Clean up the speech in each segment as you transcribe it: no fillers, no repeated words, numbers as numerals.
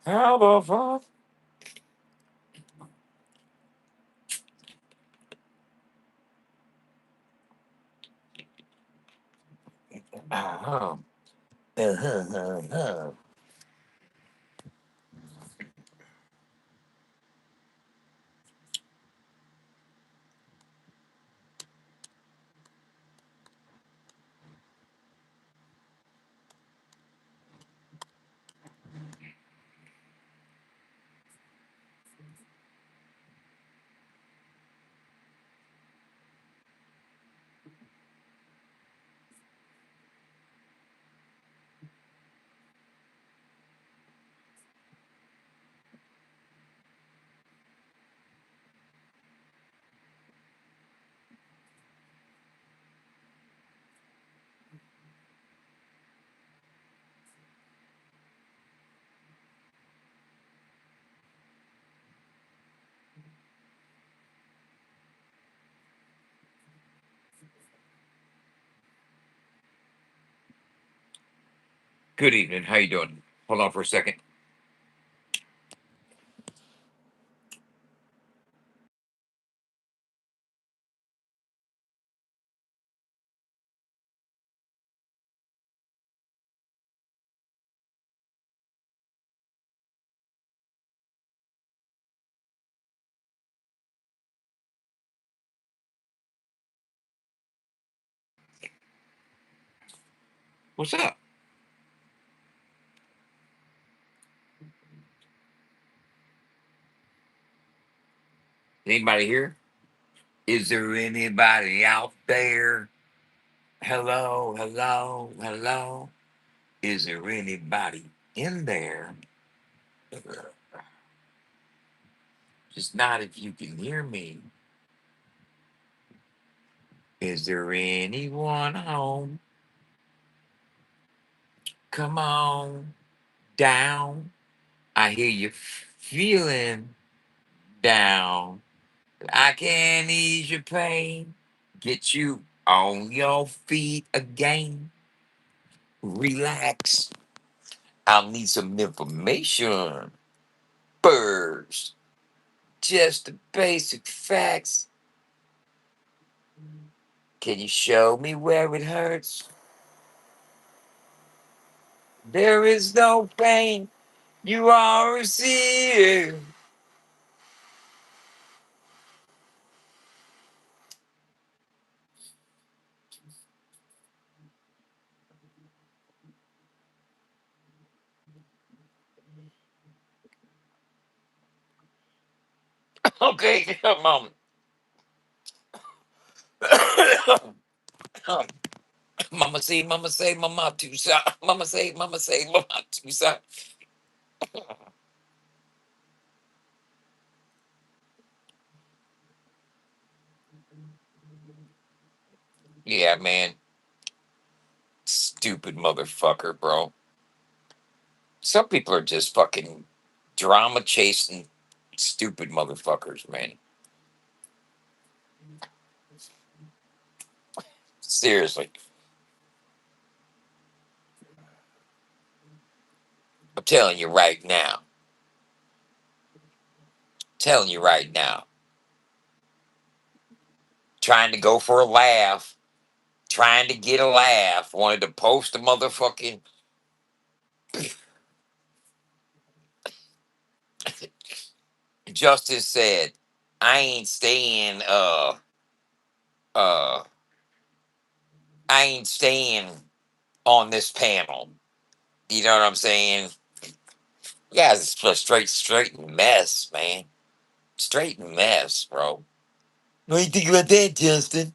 How the fuck? Uh-huh. Uh-huh. Good evening. How you doing? Hold on for a second. What's up? Anybody here? Is there anybody out there? Hello, hello, hello. Is there anybody in there? Just not if you can hear me. Is there anyone home? Come on down. I hear you feeling down. I can ease your pain. Get you on your feet again. Relax. I'll need some information first. Just the basic facts. Can you show me where it hurts? There is no pain you are receiving. Okay, mom. Mama say, mama too shot. Mama say, mama too shot. Yeah, man. Stupid motherfucker, bro. Some people are just fucking drama chasing stupid motherfuckers, man. Seriously. I'm telling you right now. Telling you right now. Trying to go for a laugh. Trying to get a laugh. Wanted to post a motherfucking Justice said, I ain't staying uh I ain't staying on this panel. You know what I'm saying? Yeah, it's a straight mess, man. Straight mess, bro. What do you think about that, Justin?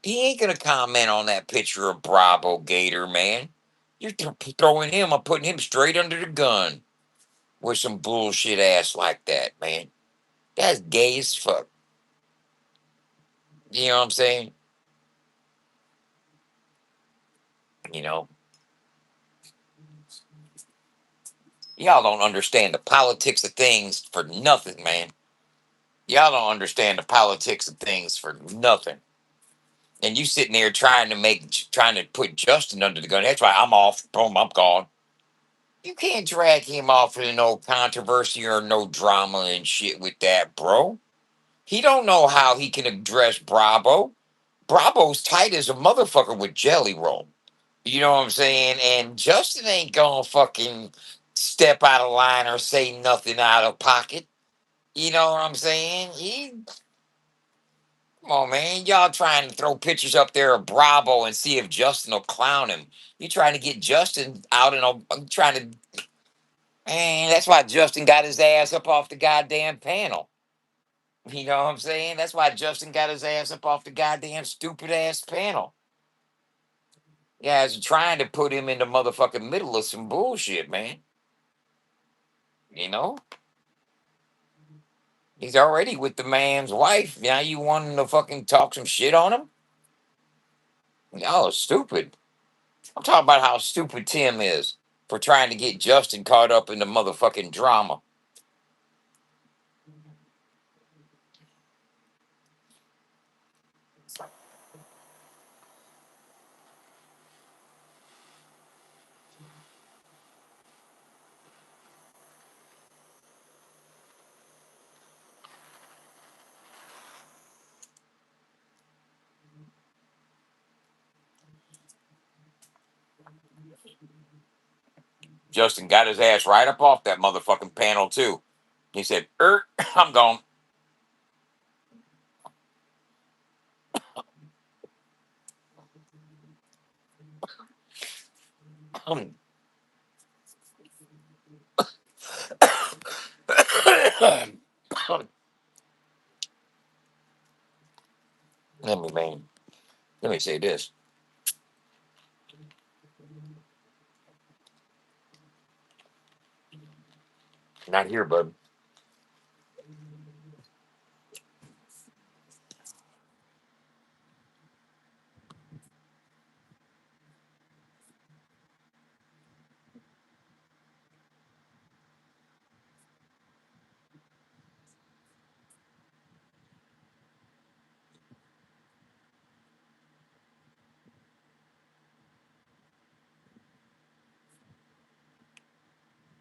He ain't gonna comment on that picture of Bravo Gator, man. You're throwing him or putting him straight under the gun with some bullshit ass like that, man. That's gay as fuck. You know what I'm saying? You know, y'all don't understand the politics of things for nothing, man. Y'all don't understand the politics of things for nothing. And you sitting there trying to put Justin under the gun. That's why I'm off. Boom, I'm gone. You can't drag him off into no controversy or no drama and shit with that, bro. He don't know how he can address Bravo. Bravo's tight as a motherfucker with Jelly Roll. You know what I'm saying? And Justin ain't gonna fucking step out of line or say nothing out of pocket. You know what I'm saying? Come on, man. Y'all trying to throw pictures up there of Bravo and see if Justin will clown him. You trying to get Justin out and trying to. Man, that's why Justin got his ass up off the goddamn panel. You know what I'm saying? That's why Justin got his ass up off the goddamn stupid ass panel. Yeah, it's trying to put him in the motherfucking middle of some bullshit, man. You know? He's already with the man's wife. Now you want him to fucking talk some shit on him? Oh, stupid. I'm talking about how stupid Tim is for trying to get Justin caught up in the motherfucking drama. Justin got his ass right up off that motherfucking panel, too. He said, I'm gone. Man, let me say this. Not here, bud.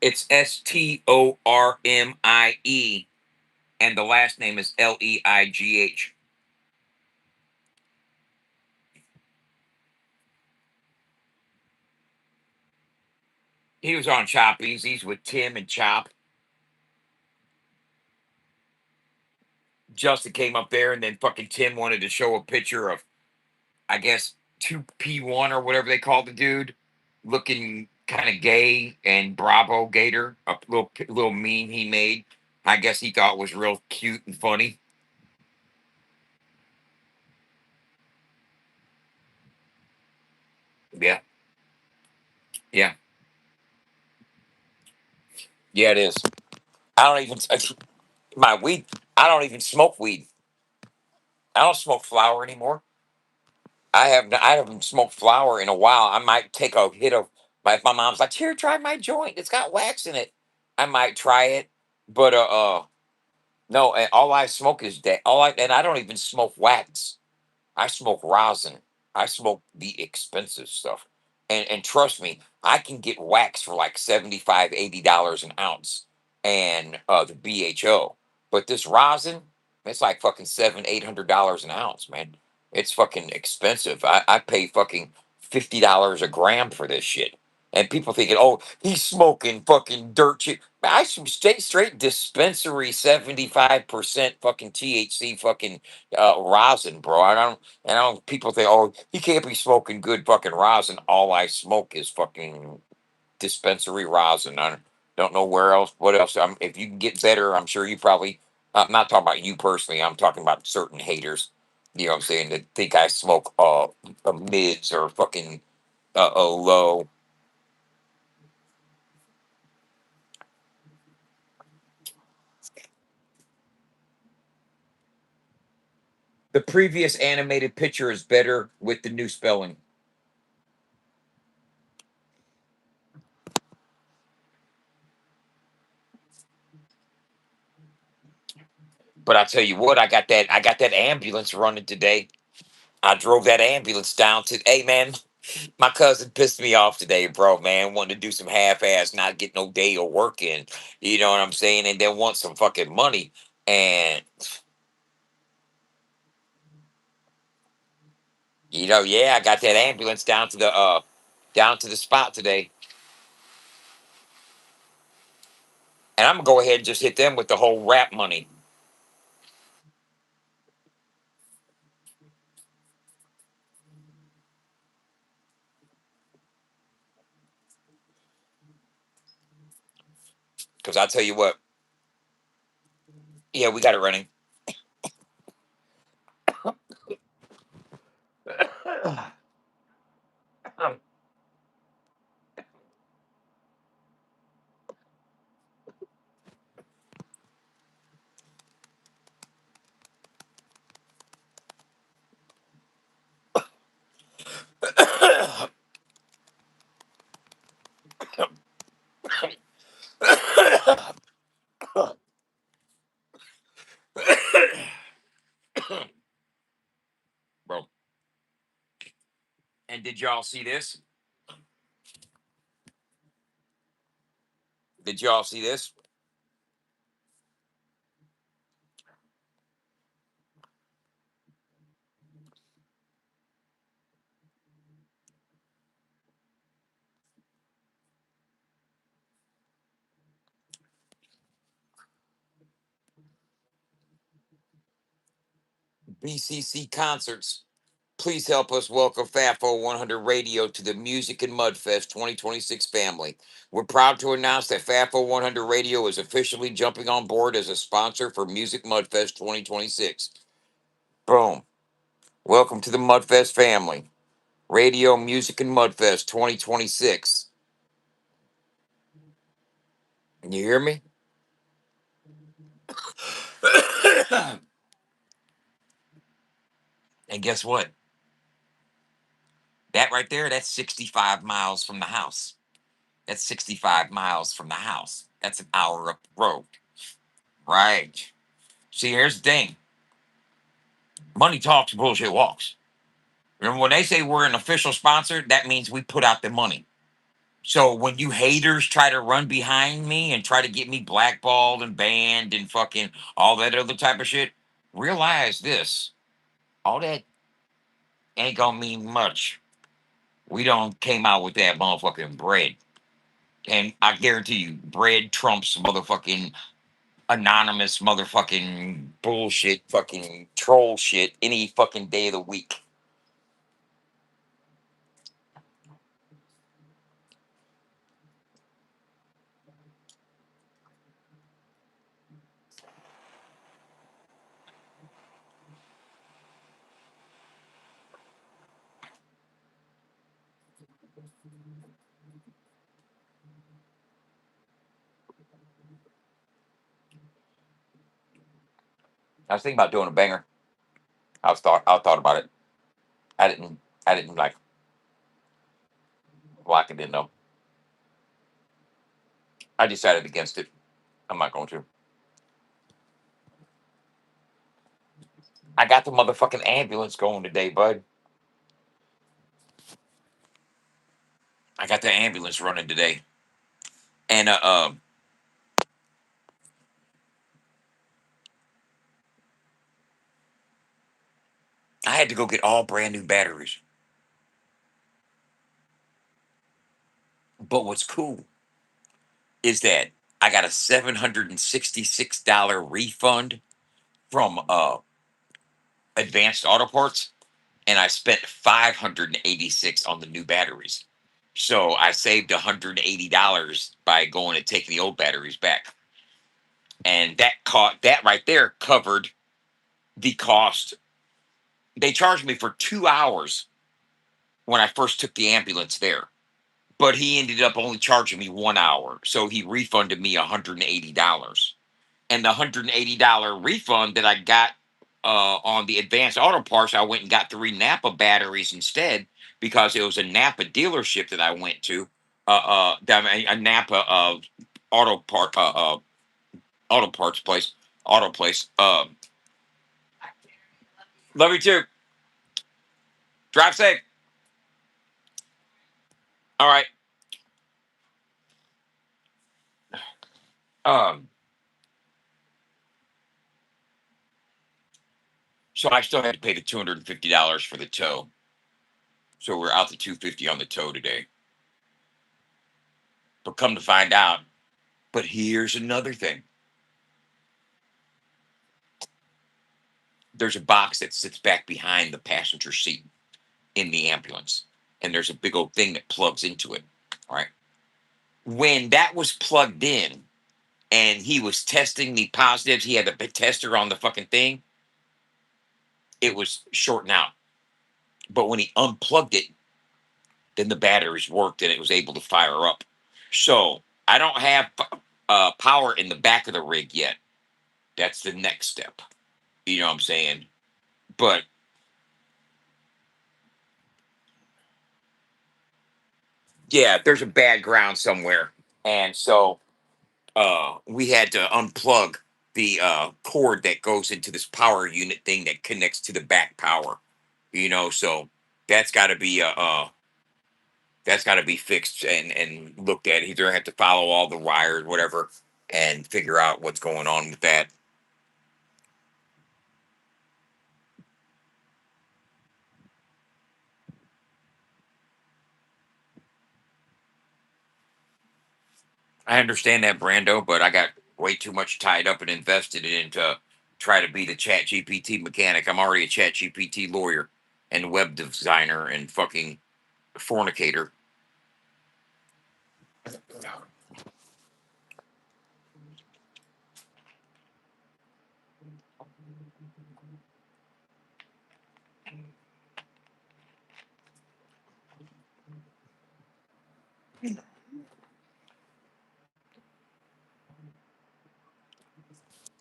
It's Stormie, and the last name is Leigh. He was on Chop Easy's with Tim and Chop. Justin came up there, and then fucking Tim wanted to show a picture of, I guess, 2P1 or whatever they called the dude, looking kind of gay, and Bravo Gator, a little meme he made. I guess he thought was real cute and funny. Yeah, yeah, yeah. It is. I don't even my weed. I don't even smoke weed. I don't smoke flower anymore. I haven't smoked flower in a while. I might take a hit of if my mom's like, here, try my joint. It's got wax in it. I might try it. But no, and all I smoke is that and I don't even smoke wax. I smoke rosin. I smoke the expensive stuff. And trust me, I can get wax for like 75, $80 an ounce and the BHO. But this rosin, it's like fucking seven, $800 an ounce, man. It's fucking expensive. I pay fucking $50 a gram for this shit. And people thinking, oh, he's smoking fucking dirt shit. I straight dispensary 75% fucking THC fucking rosin, bro. I don't. People think, oh, he can't be smoking good fucking rosin. All I smoke is fucking dispensary rosin. I don't know where else. What else? If you can get better, I'm sure you probably. I'm not talking about you personally. I'm talking about certain haters. You know what I'm saying? That think I smoke mids or fucking low. The previous animated picture is better with the new spelling. But I tell you what, I got that ambulance running today. I drove that ambulance down to, hey man. My cousin pissed me off today, bro, man. Wanted to do some half ass, not get no day or work in. You know what I'm saying? And then want some fucking money. And, yeah, I got that ambulance down to the spot today. And I'm gonna go ahead and just hit them with the whole rap money. Because I'll tell you what, yeah, we got it running. Bro. And did y'all see this? Did y'all see this? BCC Concerts. Please help us welcome FAFO 100 Radio to the Music and Mudfest 2026 family. We're proud to announce that FAFO 100 Radio is officially jumping on board as a sponsor for Music Mudfest 2026. Boom. Welcome to the Mudfest family. Radio, Music, and Mudfest 2026. Can you hear me? And guess what? That right there, that's 65 miles from the house. That's 65 miles from the house. That's an hour up the road. Right. See, here's the thing. Money talks, bullshit walks. Remember when they say we're an official sponsor, that means we put out the money. So when you haters try to run behind me and try to get me blackballed and banned and fucking all that other type of shit, realize this. All that ain't gonna mean much. We don't came out with that motherfucking bread. And I guarantee you, bread trumps motherfucking anonymous motherfucking bullshit fucking troll shit any fucking day of the week. I was thinking about doing a banger. I thought about it. I didn't like block it, didn't know. I decided against it. I'm not going to. I got the motherfucking ambulance going today, bud. I got the ambulance running today. And I had to go get all brand new batteries. But what's cool is that I got a $766 refund from Advanced Auto Parts, and I spent 586 on the new batteries. So I saved $180 by going and taking the old batteries back. And that right there covered the cost. They charged me for 2 hours when I first took the ambulance there. But he ended up only charging me 1 hour. So he refunded me $180. And the $180 refund that I got on the Advanced Auto Parts, I went and got 3 Napa batteries instead because it was a Napa dealership that I went to. A Napa auto parts place, auto place. Love you too. Drive safe. All right. Um. So I still had to pay the $250 for the tow. So we're out the 250 on the tow today. But come to find out, but here's another thing. There's a box that sits back behind the passenger seat in the ambulance, and there's a big old thing that plugs into it. All right. When that was plugged in and he was testing the positives, he had the tester on the fucking thing, it was shorting out. But when he unplugged it, then the batteries worked and it was able to fire up. So I don't have power in the back of the rig yet. That's the next step. You know what I'm saying? But yeah, there's a bad ground somewhere. And so we had to unplug the cord that goes into this power unit thing that connects to the back power. So that's got to be that's got to be fixed and looked at. He's gonna have to follow all the wires, whatever, and figure out what's going on with that. I understand that, Brando, but I got way too much tied up and invested in to try to be the Chat GPT mechanic. I'm already a Chat GPT lawyer and web designer and fucking fornicator.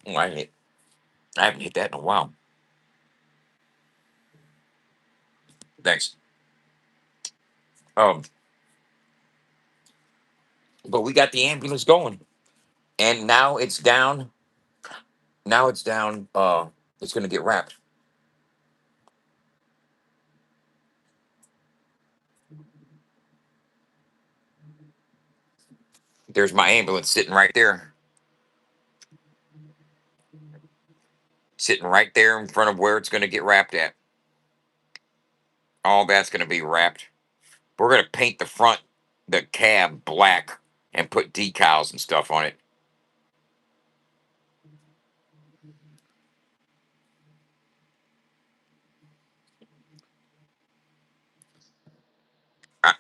Oh, I haven't hit that in a while. Thanks. Um, but we got the ambulance going, and now it's down. Now it's down. It's gonna get wrapped. There's my ambulance sitting right there in front of where it's gonna get wrapped at. All that's gonna be wrapped. We're gonna paint the front, the cab black, and put decals and stuff on it.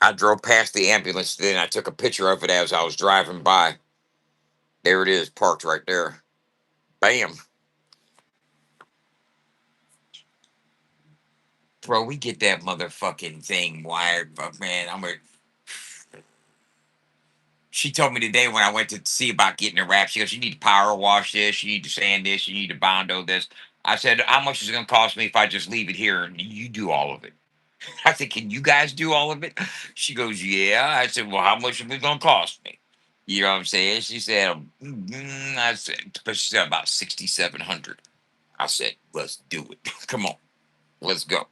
I drove past the ambulance, then I took a picture of it as I was driving by. There it is, parked right there. Bam. Bro, we get that motherfucking thing wired, but man, she told me today when I went to see about getting it wrapped, she goes, "You need to power wash this, you need to sand this, you need to bondo this." I said, "How much is it gonna cost me if I just leave it here and you do all of it?" I said, "Can you guys do all of it?" She goes, "Yeah." I said, "Well, how much is it gonna cost me?" You know what I'm saying? She said, I said, but she said about 6,700. I said, "Let's do it. Come on, let's go."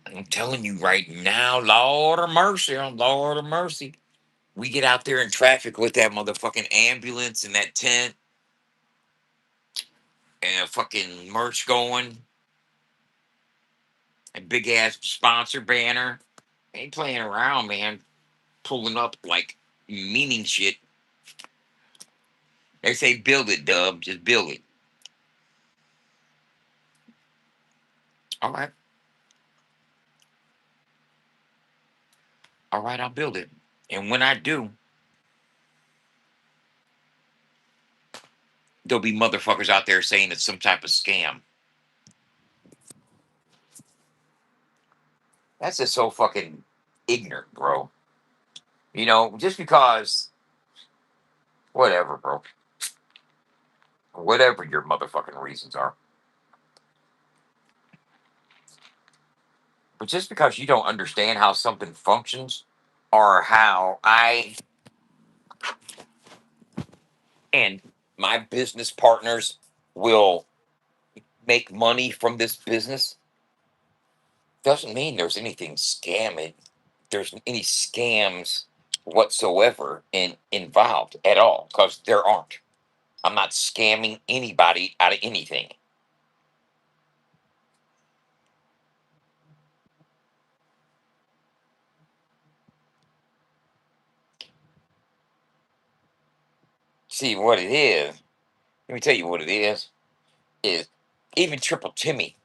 I'm telling you right now, Lord of mercy, oh Lord of mercy. We get out there in traffic with that motherfucking ambulance and that tent and a fucking merch going, a big ass sponsor banner. Ain't playing around, man. Pulling up like meaning shit. They say build it, Dub. Just build it. All right. All right, I'll build it. And when I do, there'll be motherfuckers out there saying it's some type of scam. That's just so fucking ignorant, bro. Just because, whatever, bro. Whatever your motherfucking reasons are. But just because you don't understand how something functions or how I and my business partners will make money from this business, doesn't mean there's anything scamming. There's any scams whatsoever involved at all, because there aren't. I'm not scamming anybody out of anything. See what it is. Let me tell you what it is even Triple Timmy,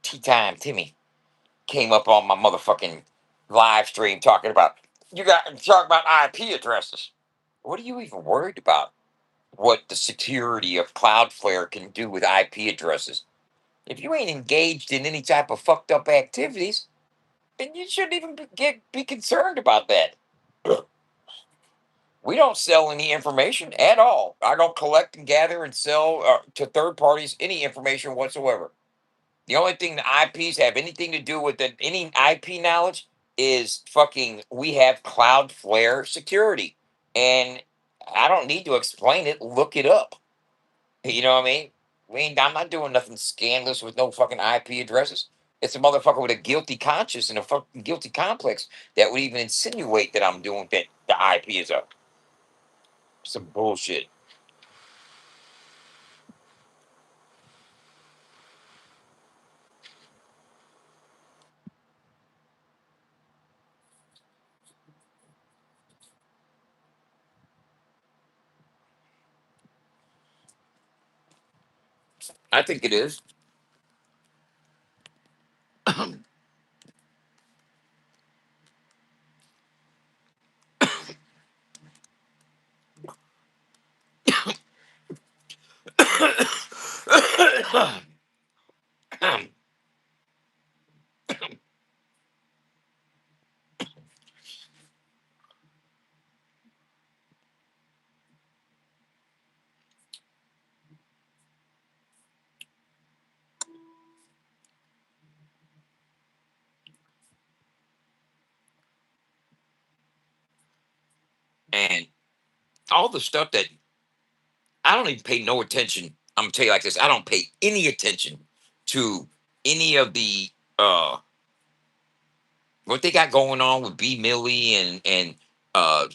Tea Time Timmy, came up on my motherfucking live stream talking about, you got talking about IP addresses. What are you even worried about? What the security of Cloudflare can do with IP addresses? If you ain't engaged in any type of fucked up activities, then you shouldn't even be concerned about that. We don't sell any information at all. I don't collect and gather and sell to third parties any information whatsoever. The only thing the IPs have anything to do with any IP knowledge is fucking, we have Cloudflare security. And I don't need to explain it. Look it up. You know what I mean? I'm not doing nothing scandalous with no fucking IP addresses. It's a motherfucker with a guilty conscience and a fucking guilty complex that would even insinuate that I'm doing that. The IP is up. Some bullshit. I think it is. And all the stuff that I don't even pay no attention. I'm gonna tell you like this. I don't pay any attention to any of the what they got going on with B Millie and uh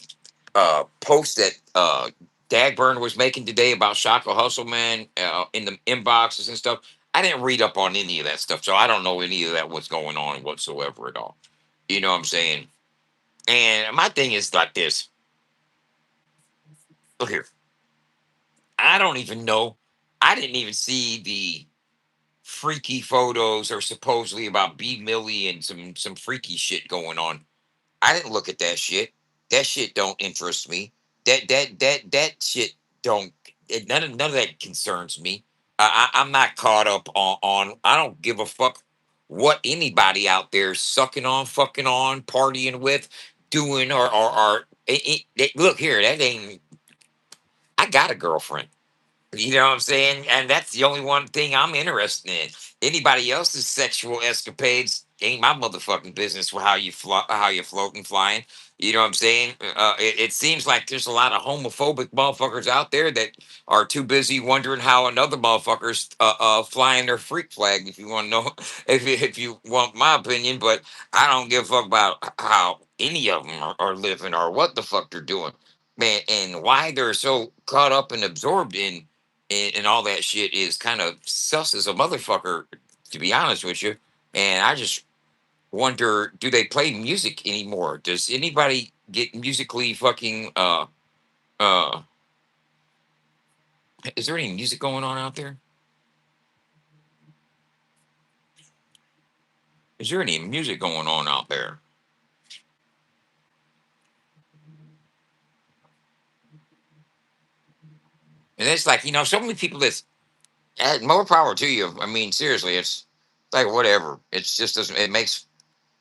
posts that Dagburn was making today about Shaka Hustle Man in the inboxes and stuff. I didn't read up on any of that stuff, so I don't know any of that what's going on whatsoever at all. You know what I'm saying? And my thing is like this. Look here, I don't even know. I didn't even see the freaky photos or supposedly about B Millie and some freaky shit going on. I didn't look at that shit. That shit don't interest me. That shit don't. None of that concerns me. I'm not caught up on. I don't give a fuck what anybody out there sucking on, fucking on, partying with, doing or look here. That ain't. I got a girlfriend. You know what I'm saying? And that's the only one thing I'm interested in. Anybody else's sexual escapades ain't my motherfucking business for how you floating, flying. You know what I'm saying? It seems like there's a lot of homophobic motherfuckers out there that are too busy wondering how another motherfucker's flying their freak flag. If you want to know, if you want my opinion, but I don't give a fuck about how any of them are living or what the fuck they're doing, man, and why they're so caught up and absorbed in all that shit is kind of sus as a motherfucker, to be honest with you. And I just wonder, do they play music anymore? Does anybody get musically fucking is there any music going on out there? Is there any music going on out there? And it's like, so many people that's more power to you. I mean, seriously, it's like whatever. It's just doesn't it makes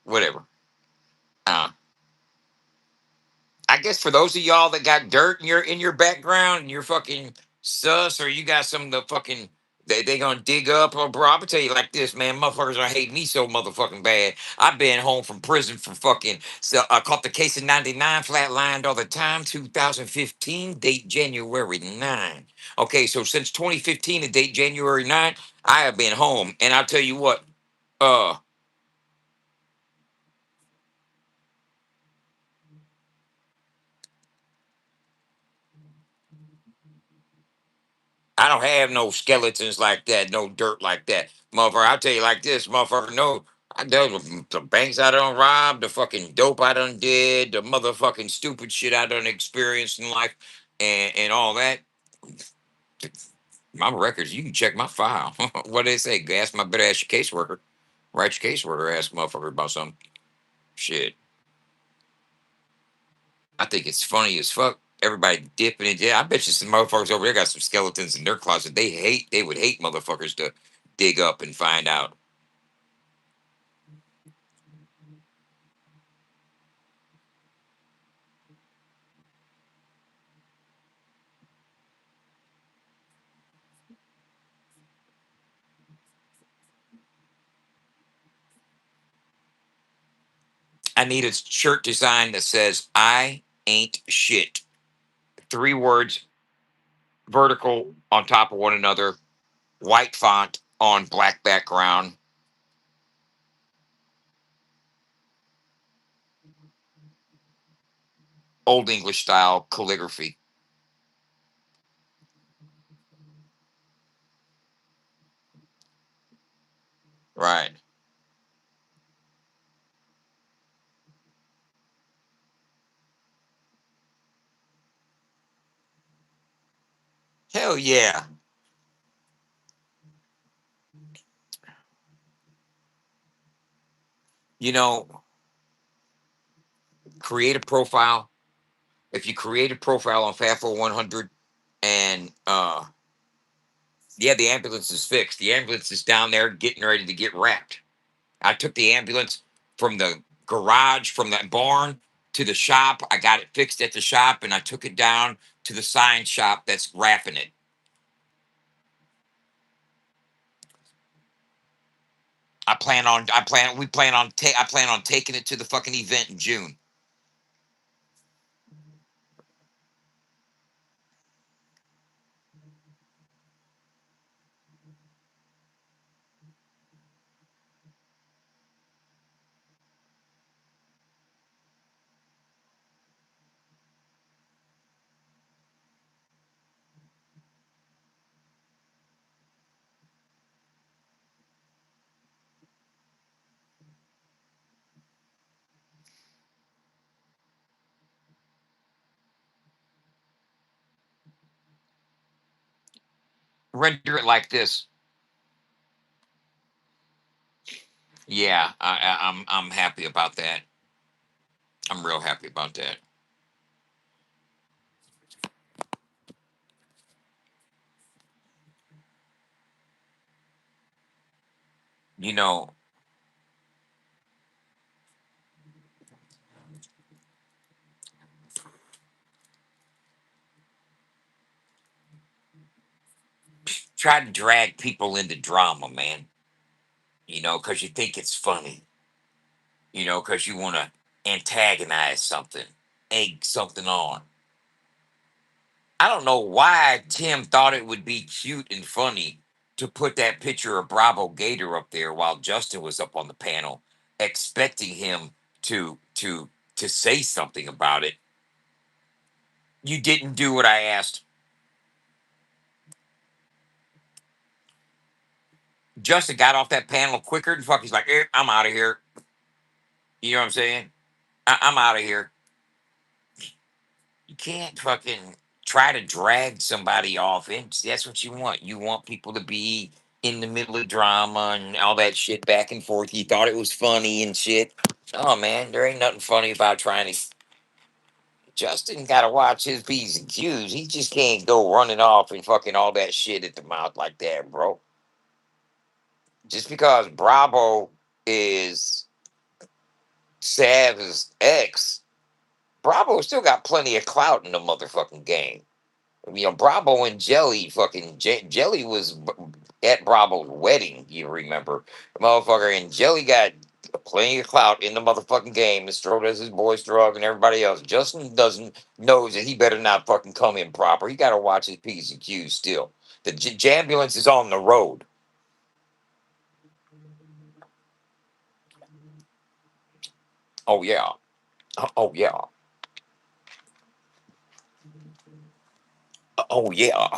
whatever. Uh I guess for those of y'all that got dirt in your background and you're fucking sus, or you got some of the fucking they gonna dig up, or bro, I'm gonna tell you like this, man, motherfuckers are hate me so motherfucking bad. I've been home from prison for fucking, so I caught the case in '99, flatlined all the time. 2015, date January 9. Okay, so since 2015, the date January 9, I have been home, and I'll tell you what, uh I don't have no skeletons like that, no dirt like that, motherfucker. I'll tell you like this, motherfucker. No, I dealt with the banks I done robbed, the fucking dope I done did, the motherfucking stupid shit I done experienced in life, and all that. My records, you can check my file. What they say? Ask my better ask your caseworker. Write your caseworker, ask motherfucker about some shit. I think it's funny as fuck. Everybody dipping it. Yeah, I bet you some motherfuckers over there got some skeletons in their closet. They would hate motherfuckers to dig up and find out. I need a shirt design that says "I ain't shit." 3 words, vertical on top of one another, white font on black background, old English style calligraphy. Right. Hell yeah. You know, create a profile. If you create a profile on FAFO 100 and yeah, the ambulance is fixed. The ambulance is down there getting ready to get wrapped. I took the ambulance from the garage, from that barn to the shop. I got it fixed at the shop and I took it down to the sign shop that's wrapping it. I plan on taking it to the fucking event in June. Render it like this. Yeah, I'm happy about that. I'm real happy about that. You know, try to drag people into drama, man. Because you think it's funny. Because you want to antagonize something, egg something on. I don't know why Tim thought it would be cute and funny to put that picture of Bravo Gator up there while Justin was up on the panel, expecting him to say something about it. You didn't do what I asked. Justin got off that panel quicker than fuck. He's like, I'm out of here. You know what I'm saying? I'm out of here. You can't fucking try to drag somebody off in. That's what you want. You want people to be in the middle of drama and all that shit back and forth. You thought it was funny and shit. Oh man, there ain't nothing funny about trying to. Justin got to watch his P's and Q's. He just can't go running off and fucking all that shit at the mouth like that, bro. Just because Bravo is Sav's ex, Bravo still got plenty of clout in the motherfucking game. Bravo and Jelly, fucking Jelly was at Bravo's wedding. You remember, motherfucker, and Jelly got plenty of clout in the motherfucking game. And Strode as his boy Strug and everybody else. Justin doesn't knows that he better not fucking come in proper. He got to watch his P's and Q's still. The Jambulance is on the road. Oh yeah. Oh yeah. Oh yeah.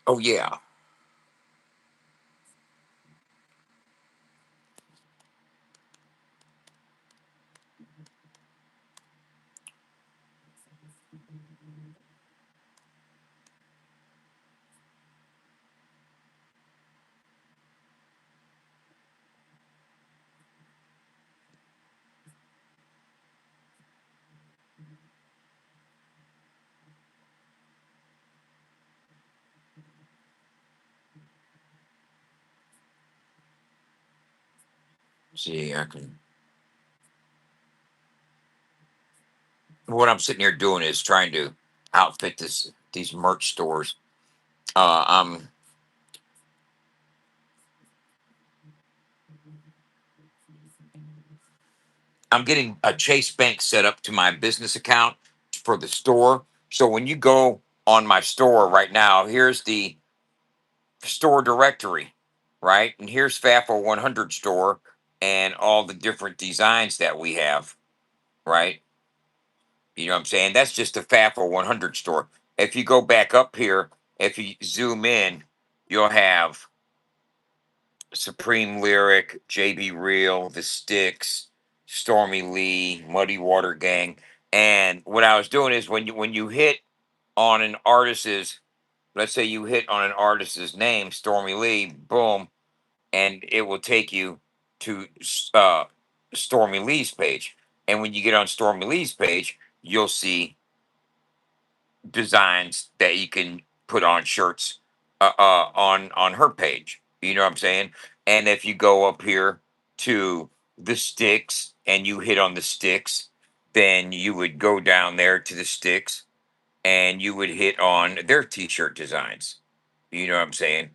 Oh yeah. See, I can. What I'm sitting here doing is trying to outfit these merch stores. Uh, I'm I'm getting a Chase Bank set up to my business account for the store. So when you go on my store right now, here's the store directory, right? And here's FAFO 100 store and all the different designs that we have, right? You know what I'm saying? That's just the FAFO 100 store. If you go back up here, if you zoom in, you'll have Supreme Lyric, JB Real, The Sticks, Stormy Lee, Muddy Water Gang. And what I was doing is when you hit on an artist's, let's say you hit on an artist's name, Stormy Lee, boom, and it will take you to Stormy Lee's page. And when you get on Stormy Lee's page, you'll see designs that you can put on shirts on her page. You know what I'm saying? And if you go up here to the sticks and you hit on the sticks, then you would go down there to the sticks and you would hit on their t-shirt designs. You know what I'm saying?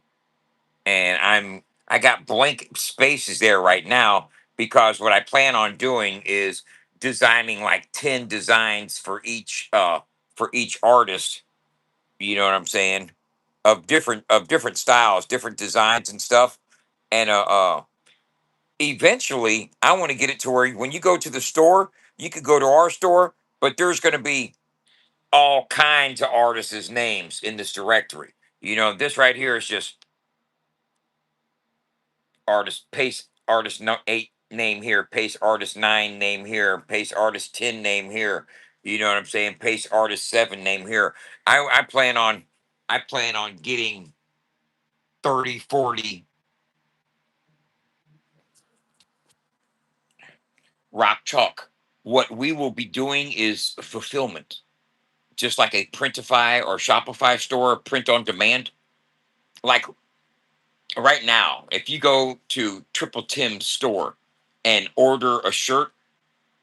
And I got blank spaces there right now because what I plan on doing is designing like 10 designs for each artist, you know what I'm saying, of different styles, different designs and stuff. And eventually I want to get it to where when you go to the store, you could go to our store, but there's going to be all kinds of artists' names in this directory. You know, this right here is just artist paste artist no, 8 name here, paste artist 9 name here, paste artist 10 name here. You know what I'm saying? Paste artist 7 name here. I plan on getting 30, 40 rock chalk. What we will be doing is fulfillment, just like a Printify or Shopify store, print on demand. Like right now, if you go to Triple Tim's store and order a shirt,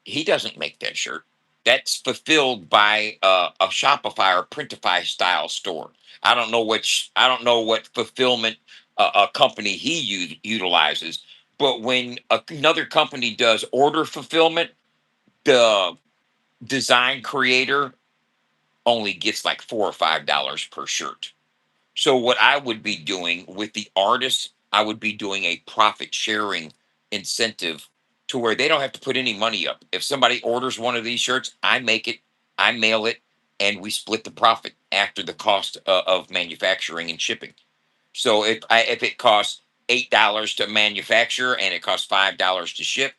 he doesn't make that shirt. That's fulfilled by a Shopify or Printify style store. I don't know what fulfillment a company he utilizes, but when another company does order fulfillment, the design creator only gets like $4 or $5 per shirt. So what I would be doing with the artists, I would be doing a profit sharing incentive to where they don't have to put any money up. If somebody orders one of these shirts, I make it, I mail it, and we split the profit after the cost of manufacturing and shipping. So if it costs $8 to manufacture and it costs $5 to ship,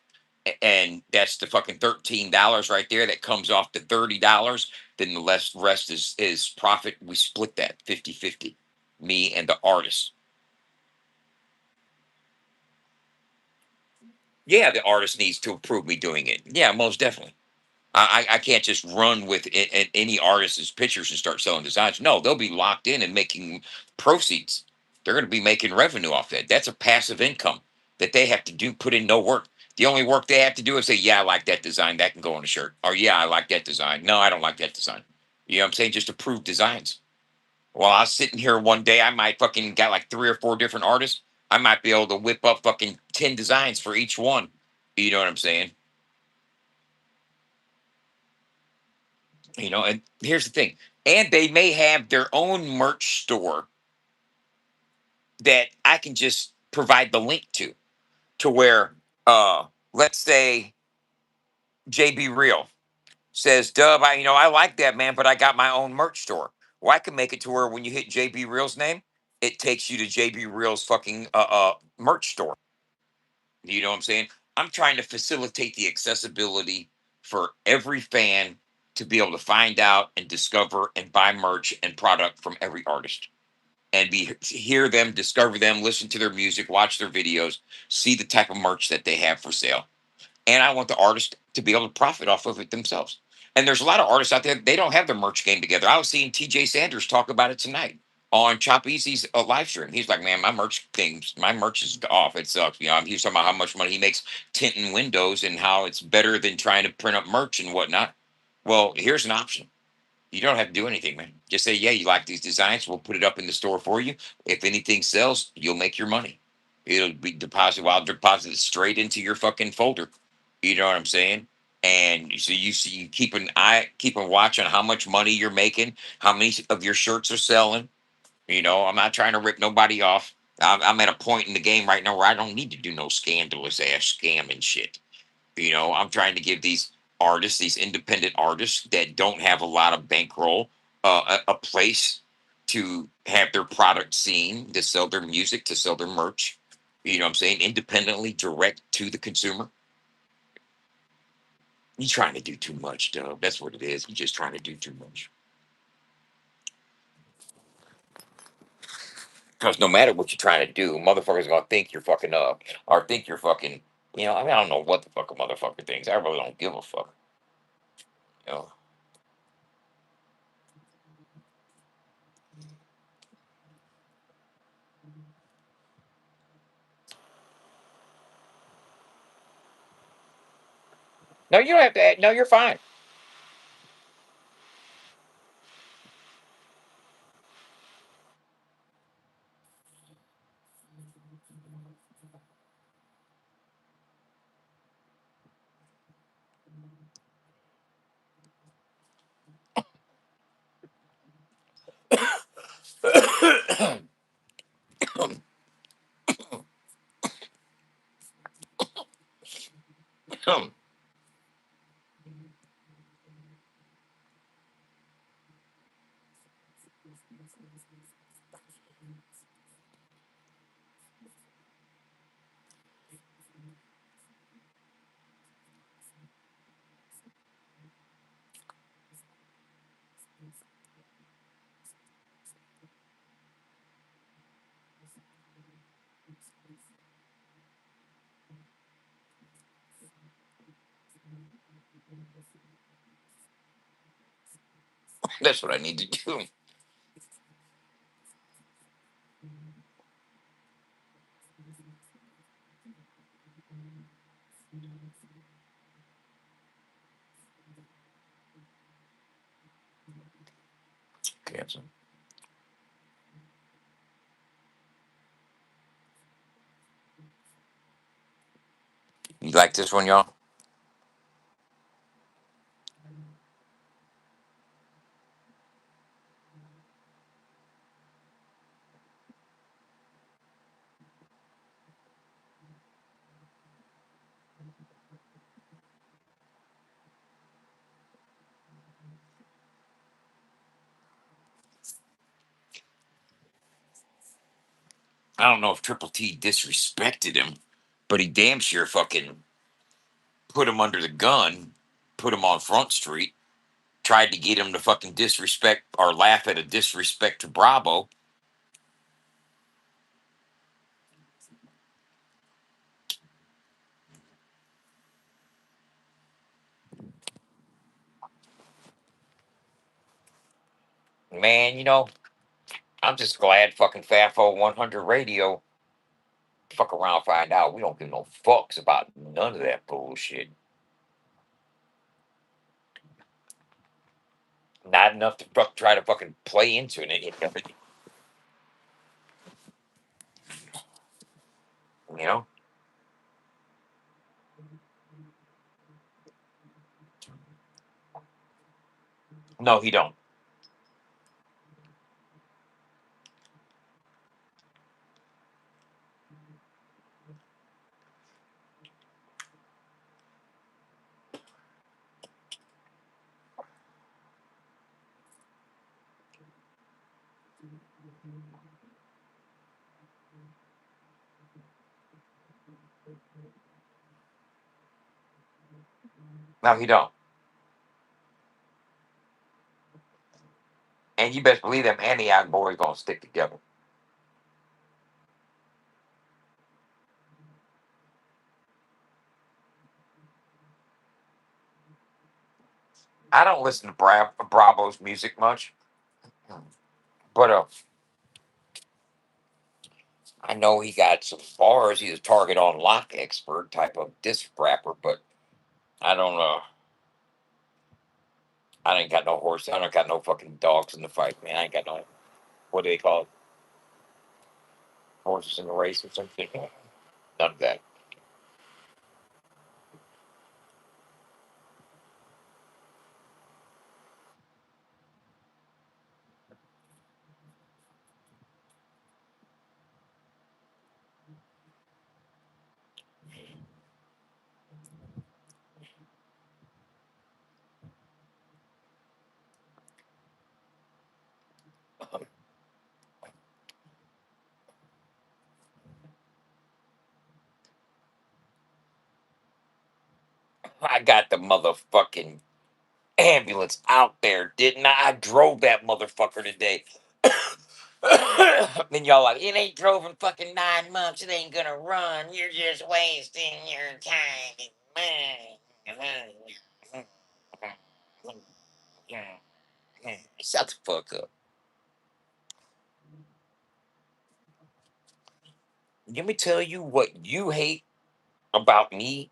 and that's the fucking $13 right there that comes off the $30, then the rest is profit. We split that 50-50, me and the artist. Yeah, the artist needs to approve me doing it. Yeah, most definitely. I can't just run with any artist's pictures and start selling designs. No, they'll be locked in and making proceeds. They're going to be making revenue off that. That's a passive income that they have to do, put in no work. The only work they have to do is say, yeah, I like that design. That can go on a shirt. Or, yeah, I like that design. No, I don't like that design. You know what I'm saying? Just approve designs. While I was sitting here one day, I might fucking got like 3 or 4 different artists. I might be able to whip up fucking 10 designs for each one. You know what I'm saying? And here's the thing. And they may have their own merch store that I can just provide the link to. to where, let's say JB Real says, Dub, I like that, man, but I got my own merch store. Well, I can make it to where when you hit JB Real's name, it takes you to JB Real's fucking merch store. You know what I'm saying? I'm trying to facilitate the accessibility for every fan to be able to find out and discover and buy merch and product from every artist and hear them, discover them, listen to their music, watch their videos, see the type of merch that they have for sale. And I want the artist to be able to profit off of it themselves. And there's a lot of artists out there, they don't have their merch game together. I was seeing TJ Sanders talk about it tonight on Chop Easy's live stream. He's like, man, my merch is off. It sucks. He was talking about how much money he makes tinting windows and how it's better than trying to print up merch and whatnot. Well, here's an option. You don't have to do anything, man. Just say, yeah, you like these designs. We'll put it up in the store for you. If anything sells, you'll make your money. It'll be deposited, I'll deposit it straight into your fucking folder. You know what I'm saying? And so you keep a watch on how much money you're making, how many of your shirts are selling. I'm not trying to rip nobody off. I'm at a point in the game right now where I don't need to do no scandalous ass scam and shit. I'm trying to give these artists, these independent artists that don't have a lot of bankroll, a place to have their product seen, to sell their music, to sell their merch. You know what I'm saying? Independently, direct to the consumer. You're trying to do too much, Dub. That's what it is. You're just trying to do too much. Because no matter what you're trying to do, motherfuckers gonna think you're fucking up or think you're fucking. I don't know what the fuck a motherfucker thinks. I really don't give a fuck. You know. No, you don't have to. No, you're fine. That's what I need to do. Cancel. You like this one, y'all? I don't know if Triple T disrespected him, but he damn sure fucking put him under the gun, put him on Front Street, tried to get him to fucking disrespect or laugh at a disrespect to Bravo. Man, I'm just glad fucking FAFO 100 Radio fuck around, find out we don't give no fucks about none of that bullshit. Not enough to try to fucking play into it. You know? No, he don't. No, he don't. And you best believe them Antioch boys gonna stick together. I don't listen to Bravo's music much, but I know he got some bars. He's a target on lock expert type of disc rapper, but I don't know. I ain't got no horse. I don't got no fucking dogs in the fight, man. I ain't got no, what do they call it? Horses in the race or something. None of that. I got the motherfucking ambulance out there, didn't I? I drove that motherfucker today. Then y'all like, it ain't drove in fucking 9 months. It ain't gonna run. You're just wasting your time and money. Shut the fuck up. Let me tell you what you hate about me.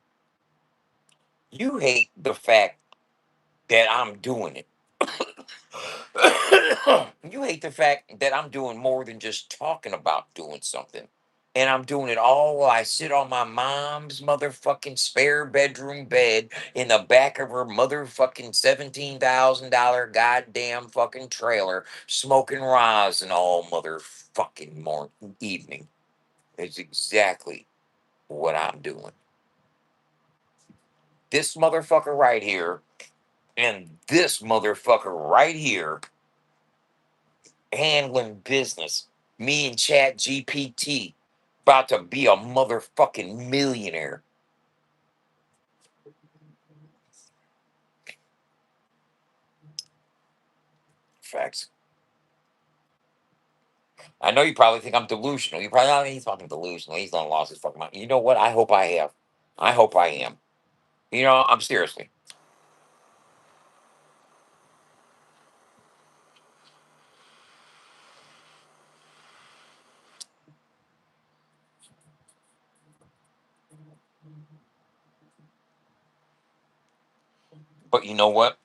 You hate the fact that I'm doing it. You hate the fact that I'm doing more than just talking about doing something. And I'm doing it all while I sit on my mom's motherfucking spare bedroom bed in the back of her motherfucking $17,000 goddamn fucking trailer, smoking rosin all motherfucking morning evening. It's exactly what I'm doing. This motherfucker right here and this motherfucker right here handling business. Me and Chat GPT about to be a motherfucking millionaire. Facts. I know you probably think I'm delusional. You probably think he's fucking delusional. He's not lost his fucking mind. You know what? I hope I have. I hope I am. You know, I'm seriously. But you know what?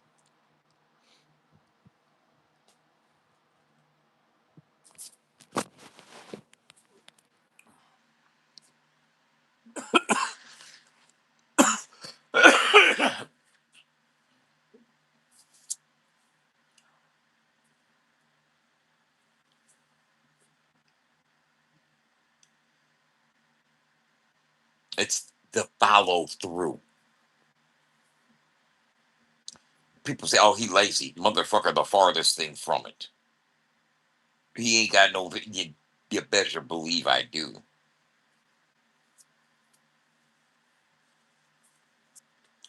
It's the follow through. People say, "Oh, he lazy, motherfucker." The farthest thing from it. He ain't got no. You better believe I do.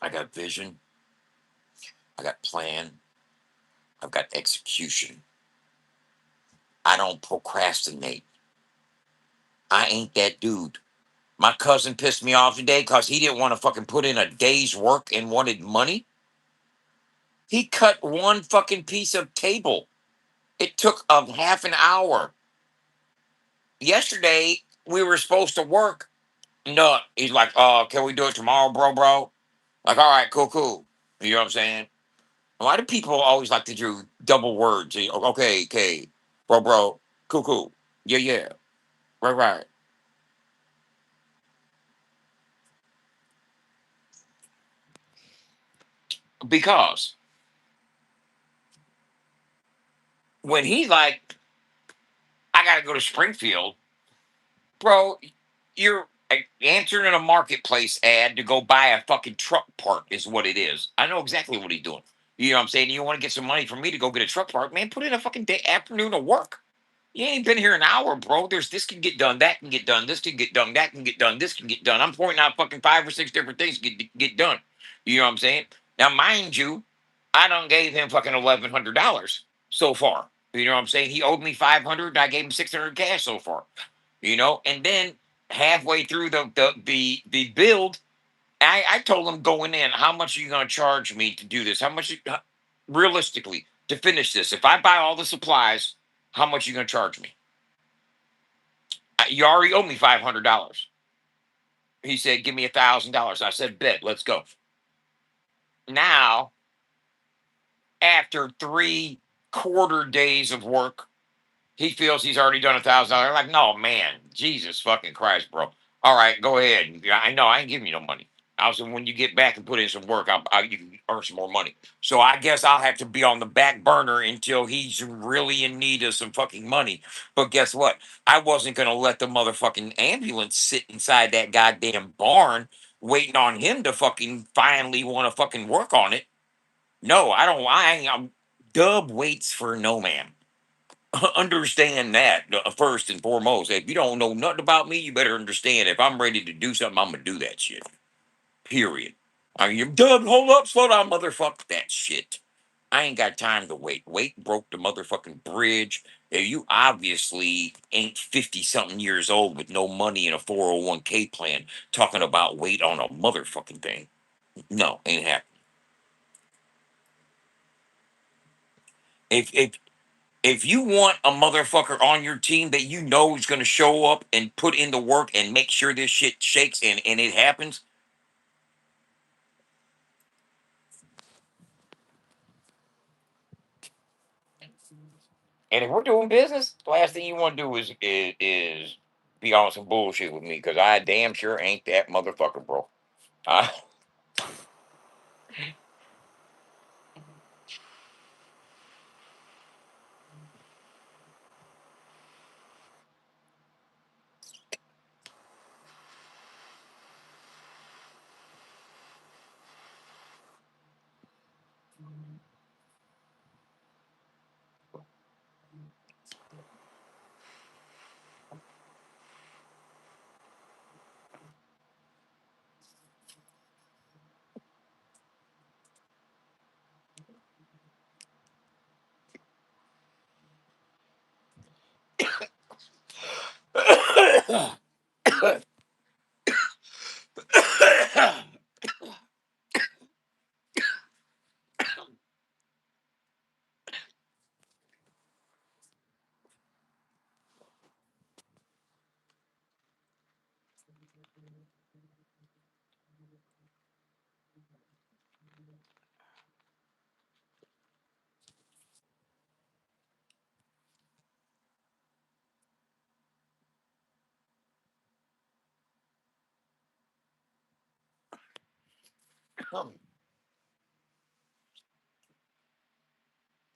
I got vision. I got plan. I've got execution. I don't procrastinate. I ain't that dude. My cousin pissed me off today because he didn't want to fucking put in a day's work and wanted money. He cut one fucking piece of cable. It took a half an hour. Yesterday, we were supposed to work. No, he's like, can we do it tomorrow, bro? Like, all right, cool. You know what I'm saying? Why do people always like to do double words? Okay, bro, cool. Yeah, right. Because when he's like, I gotta go to Springfield, bro, you're answering a marketplace ad to go buy a fucking truck part is what it is. I know exactly what he's doing. You know what I'm saying? You want to get some money from me to go get a truck part, man, put in a fucking day afternoon of work. You ain't been here an hour, bro. There's this can get done, that can get done, this can get done, that can get done, this can get done. I'm pointing out fucking 5 or 6 different things get done. You know what I'm saying? Now, mind you, I done gave him fucking $1,100 so far. You know what I'm saying? He owed me 500. I gave him 600 cash so far. You know, and then halfway through the build, I told him going in, how much are you going to charge me to do this? How much realistically to finish this? If I buy all the supplies, how much are you going to charge me? You already owe me $500. He said, give me $1,000. I said, bet, let's go. Now, after 3 quarter days of work, he feels he's already done $1,000. Like, no, man, Jesus fucking Christ, bro. All right, go ahead. Yeah, I know I ain't giving you no money. I was when you get back and put in some work, you can earn some more money. So I guess I'll have to be on the back burner until he's really in need of some fucking money. But guess what? I wasn't gonna let the motherfucking ambulance sit inside that goddamn barn waiting on him to fucking finally want to fucking work on it. No, I don't. I ain't. Dub waits for no man. Understand that first and foremost. If you don't know nothing about me, you better understand. If I'm ready to do something, I'm gonna do that shit. Period. I mean, Dub, hold up, slow down, motherfucker. That shit. I ain't got time to wait. Wait broke the motherfucking bridge. You obviously ain't 50 something years old with no money in a 401k plan talking about wait on a motherfucking thing. No, ain't happening. If if you want a motherfucker on your team that you know is going to show up and put in the work and make sure this shit shakes and it happens, and if we're doing business, the last thing you want to do is be on some bullshit with me because I damn sure ain't that motherfucker, bro. I,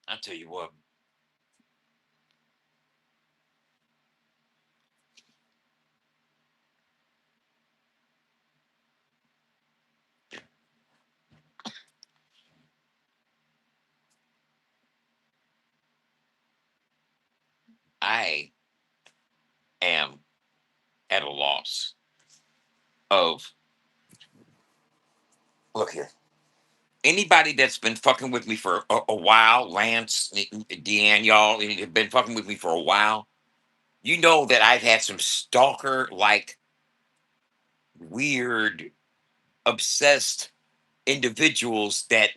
I tell you what, I am at a loss of look here. Anybody that's been fucking with me for a while, Lance, Deanne, y'all, have been fucking with me for a while. You know that I've had some stalker like weird, obsessed individuals that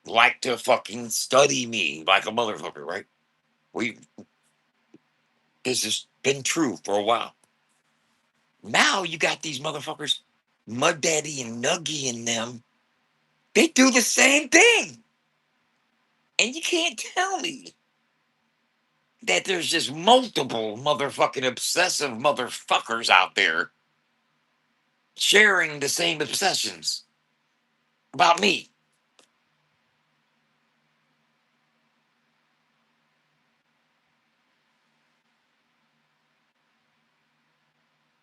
like to fucking study me like a motherfucker, right? We This has been true for a while. Now you got these motherfuckers, Mud Daddy and Nuggy and them. They do the same thing, and you can't tell me that there's just multiple motherfucking obsessive motherfuckers out there sharing the same obsessions about me.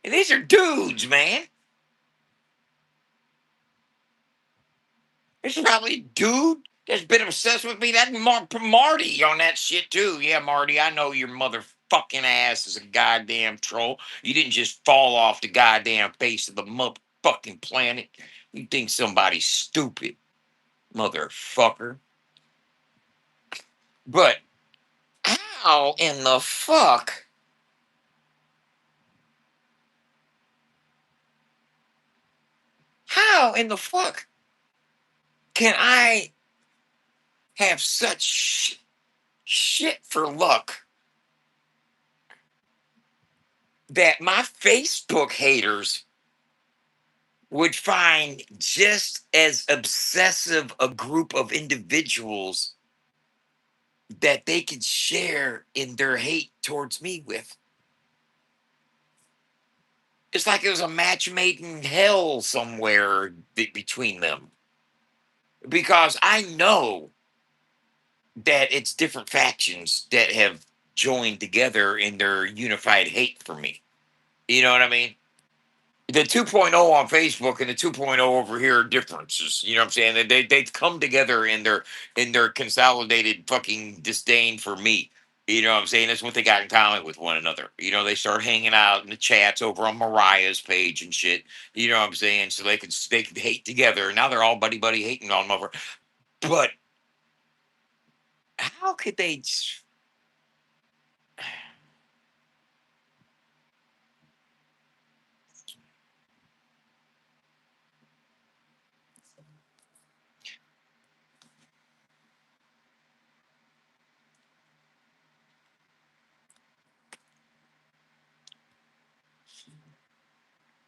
And these are dudes, man. There's probably a dude that's been obsessed with me. That Marty on that shit too. Yeah, Marty, I know your motherfucking ass is a goddamn troll. You didn't just fall off the goddamn face of the motherfucking planet. You think somebody's stupid. motherfucker. But how in the fuck? How in the fuck can I have such shit for luck that my Facebook haters would find just as obsessive a group of individuals that they could share in their hate towards me with? It's like it was a match made in hell somewhere between them. Because I know that it's different factions that have joined together in their unified hate for me. You know what I mean? The 2.0 on Facebook and the 2.0 over here are differences. You know what I'm saying? They've come together in their consolidated fucking disdain for me. You know what I'm saying? That's what they got in common with one another. You know, they start hanging out in the chats over on Mariah's page and shit. You know what I'm saying? So they could hate together. Now they're all buddy buddy hating on them over. But how could they?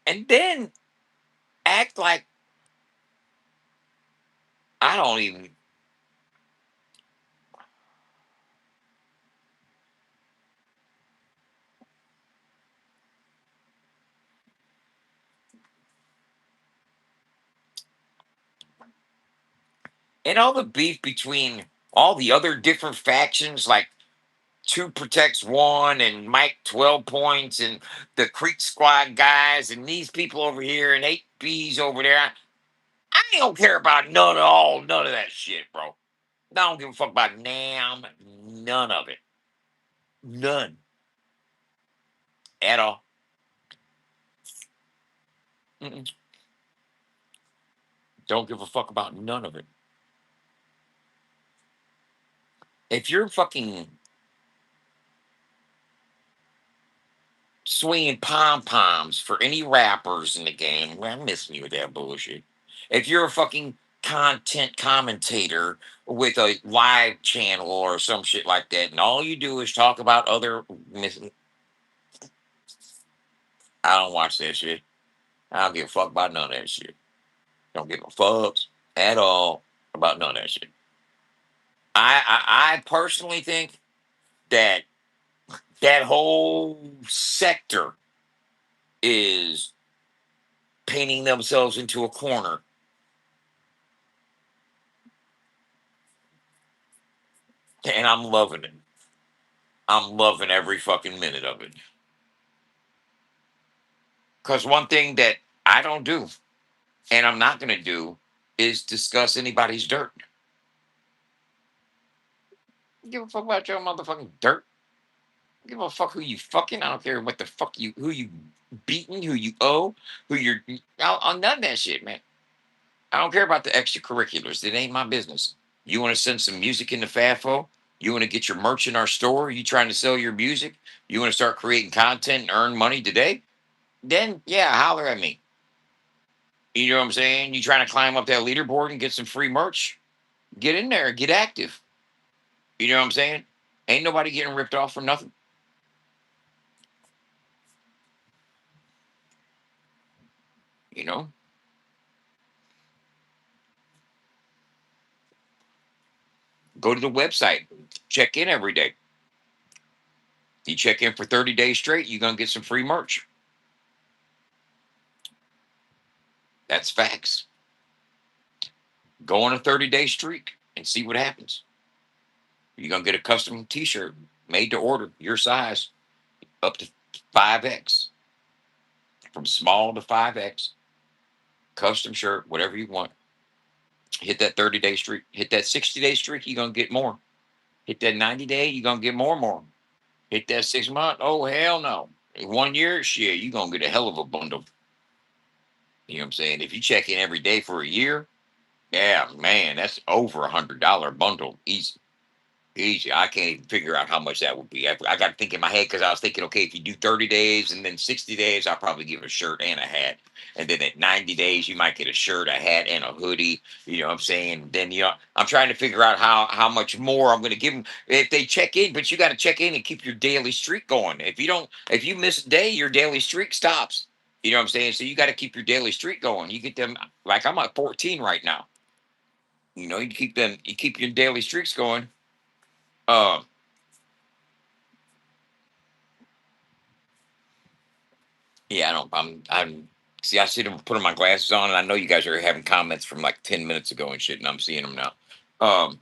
And then act like I don't even. And all the beef between all the other different factions, like Two Protects One and Mike 12 Points and the Creek Squad guys and these people over here and 8Bs over there. I don't care about none of that shit, bro. I don't give a fuck about NAM, none of it. None at all. Mm-mm. Don't give a fuck about none of it. If you're fucking swinging pom poms for any rappers in the game, well, I'm missing you with that bullshit. If you're a fucking content commentator with a live channel or some shit like that, and all you do is talk about other I don't watch that shit. I don't give a fuck about none of that shit. Don't give a fuck at all about none of that shit. I personally think that that whole sector is painting themselves into a corner, and I'm loving it. I'm loving every fucking minute of it. Because one thing that I don't do, and I'm not going to do, is discuss anybody's dirt. Give a fuck about your motherfucking dirt. Give a fuck who you fucking. I don't care what the fuck who you beating, who you owe, who you're. On none of that shit, man. I don't care about the extracurriculars. It ain't my business. You want to send some music into FAFO? You want to get your merch in our store? You trying to sell your music? You want to start creating content and earn money today? Then yeah, holler at me. You know what I'm saying? You trying to climb up that leaderboard and get some free merch? Get in there, get active. You know what I'm saying? Ain't nobody getting ripped off for nothing. You know, go to the website, check in every day. You check in for 30 days straight, you're gonna get some free merch. That's facts. Go on a 30-day streak and see what happens. You're gonna get a custom T-shirt made to order, your size, up to 5X, from small to 5X, custom shirt, whatever you want. Hit that 30-day streak. Hit that 60-day streak, you're gonna get more. Hit that 90-day, you're gonna get more and more. Hit that 6 month, oh hell no. 1 year, shit, you're gonna get a hell of a bundle. You know what I'm saying? If you check in every day for a year, Yeah, man, that's over $100 bundle. Easy. Easy. I can't even figure out how much that would be. I got to think in my head because I was thinking, okay, if you do 30 days and then 60 days, I'll probably give a shirt and a hat. And then at 90 days, you might get a shirt, a hat, and a hoodie. You know what I'm saying? Then, I'm trying to figure out how much more I'm going to give them if they check in. But you got to check in and keep your daily streak going. If you miss a day, your daily streak stops. You know what I'm saying? So you got to keep your daily streak going. You get them, like I'm at 14 right now. You keep your daily streaks going. Um, Yeah, I don't. I'm. See, I see them putting my glasses on, and I know you guys are having comments from like 10 minutes ago and shit, and I'm seeing them now. Um,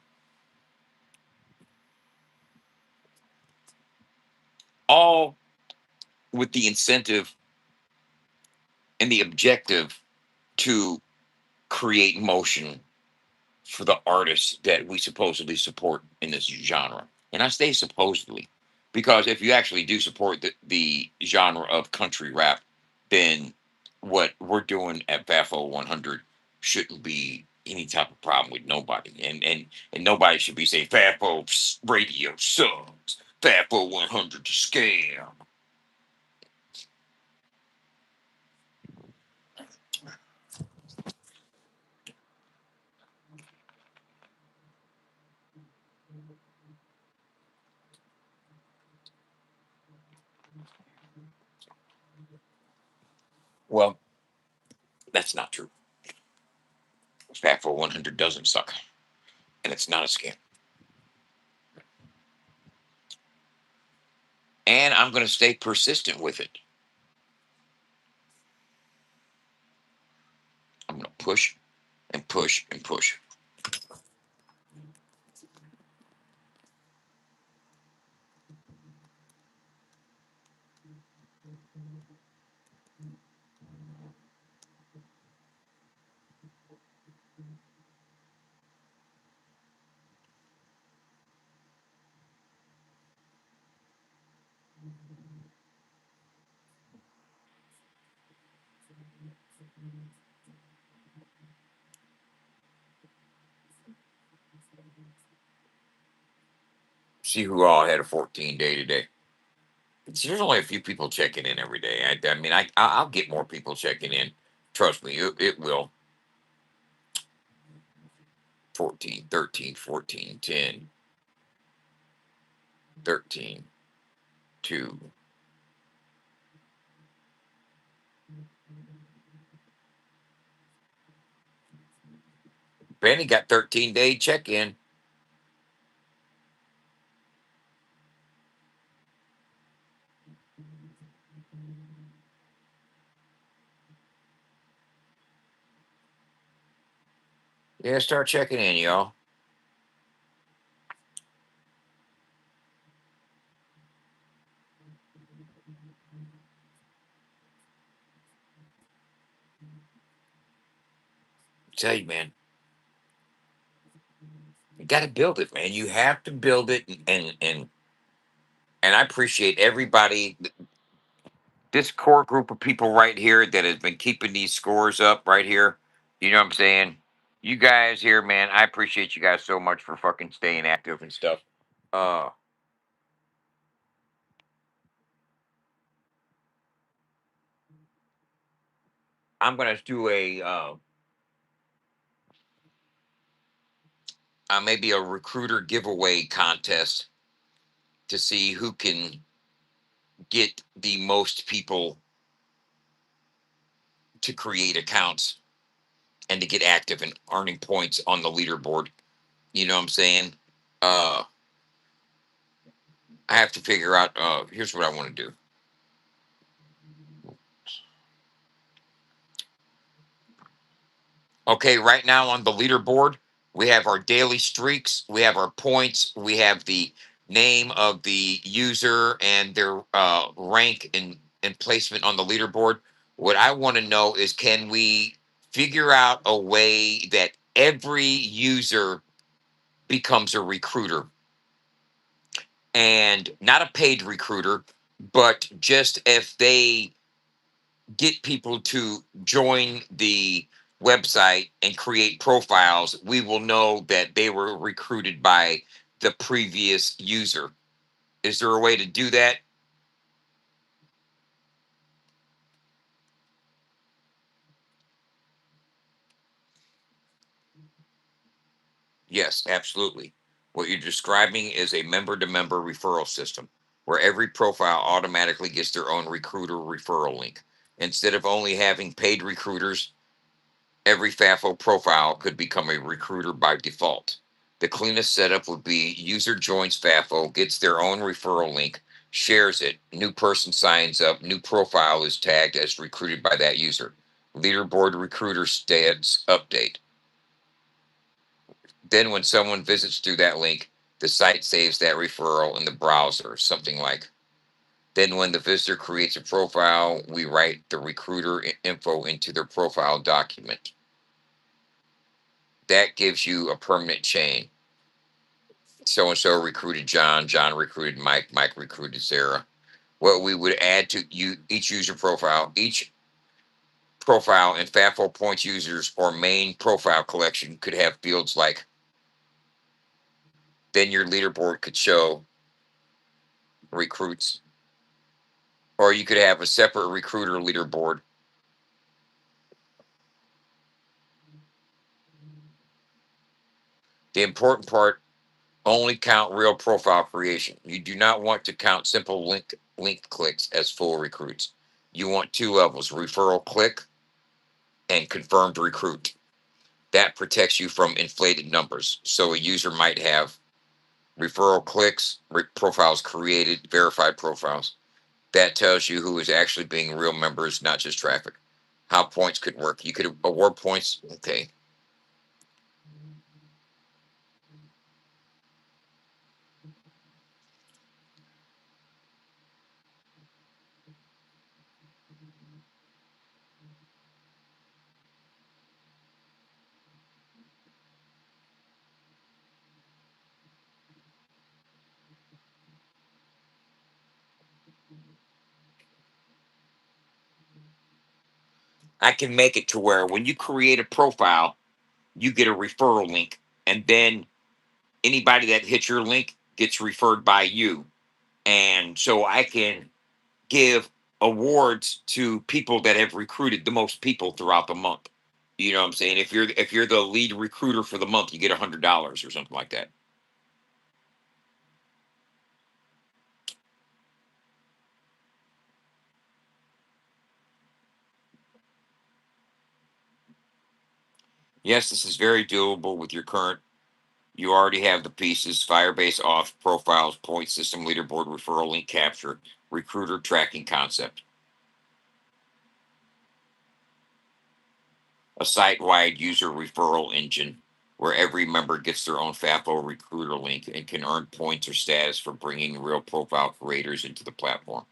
all with the incentive and the objective to create motion for the artists that we supposedly support in this genre. And I say supposedly because if you actually do support the genre of country rap, then what we're doing at FAFO 100 shouldn't be any type of problem with nobody. And nobody should be saying FAFO radio sucks. FAFO 100 to scam. Well, that's not true. FAFO 100 doesn't suck, and it's not a scam. And I'm going to stay persistent with it. I'm going to push and push and push. See who all had a 14-day today. There's only a few people checking in every day. I mean, I'll get more people checking in. Trust me, it will. 14, 13, 14, 10, 13, 2. Benny got 13-day check in. Yeah, start checking in, y'all. Tell you, man, you got to build it, man. You have to build it, and I appreciate everybody, this core group of people right here that has been keeping these scores up right here. You know what I'm saying? You guys here, man, I appreciate you guys so much for fucking staying active and stuff. Uh, I'm gonna do maybe a recruiter giveaway contest to see who can get the most people to create accounts and to get active and earning points on the leaderboard. You know what I'm saying? Uh, I have to figure out. Here's what I want to do. Okay, right now on the leaderboard, we have our daily streaks, we have our points, we have the name of the user and their rank and placement on the leaderboard. What I want to know is, can we figure out a way that every user becomes a recruiter, and not a paid recruiter, but just if they get people to join the website and create profiles, we will know that they were recruited by the previous user. Is there a way to do that? Yes, absolutely. What you're describing is a member to member referral system where every profile automatically gets their own recruiter referral link. Instead of only having paid recruiters, every FAFO profile could become a recruiter by default. The cleanest setup would be user joins FAFO, gets their own referral link, shares it, new person signs up, new profile is tagged as recruited by that user. Leaderboard recruiter stats update. Then when someone visits through that link, the site saves that referral in the browser, something like. Then when the visitor creates a profile, we write the recruiter info into their profile document. That gives you a permanent chain. So and so recruited John, John recruited Mike, Mike recruited Sarah. What we would add to you each user profile, each profile in FAFO points users or main profile collection could have fields like then your leaderboard could show recruits, or you could have a separate recruiter leaderboard. The important part, only count real profile creation. You do not want to count simple link clicks as full recruits. You want two levels, referral click and confirmed recruit. That protects you from inflated numbers. So a user might have referral clicks, profiles created, verified profiles. That tells you who is actually being real members, not just traffic. How points could work. You could award points. Okay. I can make it to where when you create a profile, you get a referral link. And then anybody that hits your link gets referred by you. And so I can give awards to people that have recruited the most people throughout the month. You know what I'm saying? If you're the lead recruiter for the month, you get $100 or something like that. Yes, this is very doable with your current. You already have the pieces: Firebase off, profiles, point system, leaderboard, referral link capture, recruiter tracking concept, a site-wide user referral engine where every member gets their own FAFO recruiter link and can earn points or status for bringing real profile creators into the platform.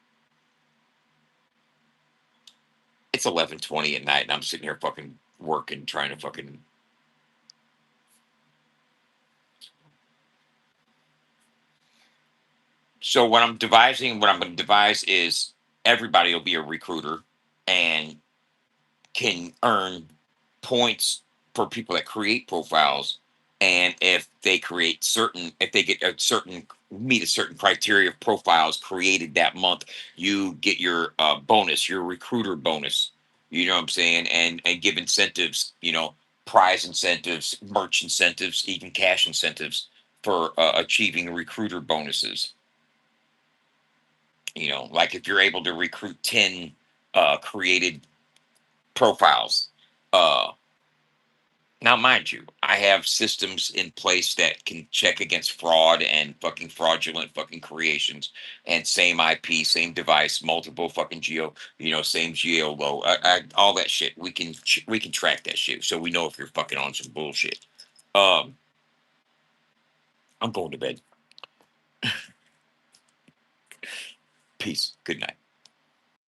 It's 11:20 at night, and I'm sitting here fucking working, trying to fucking. So what I'm going to devise is everybody will be a recruiter and can earn points for people that create profiles. And if they get a certain, meet a certain criteria of profiles created that month, you get your bonus, your recruiter bonus. You know what I'm saying? And give incentives, prize incentives, merch incentives, even cash incentives for achieving recruiter bonuses. Like if you're able to recruit 10 created profiles. Now, mind you, I have systems in place that can check against fraud and fucking fraudulent fucking creations, and same IP, same device, multiple fucking same geo low, all that shit. We can track that shit, so we know if you're fucking on some bullshit. Um, I'm going to bed. Peace. Good night.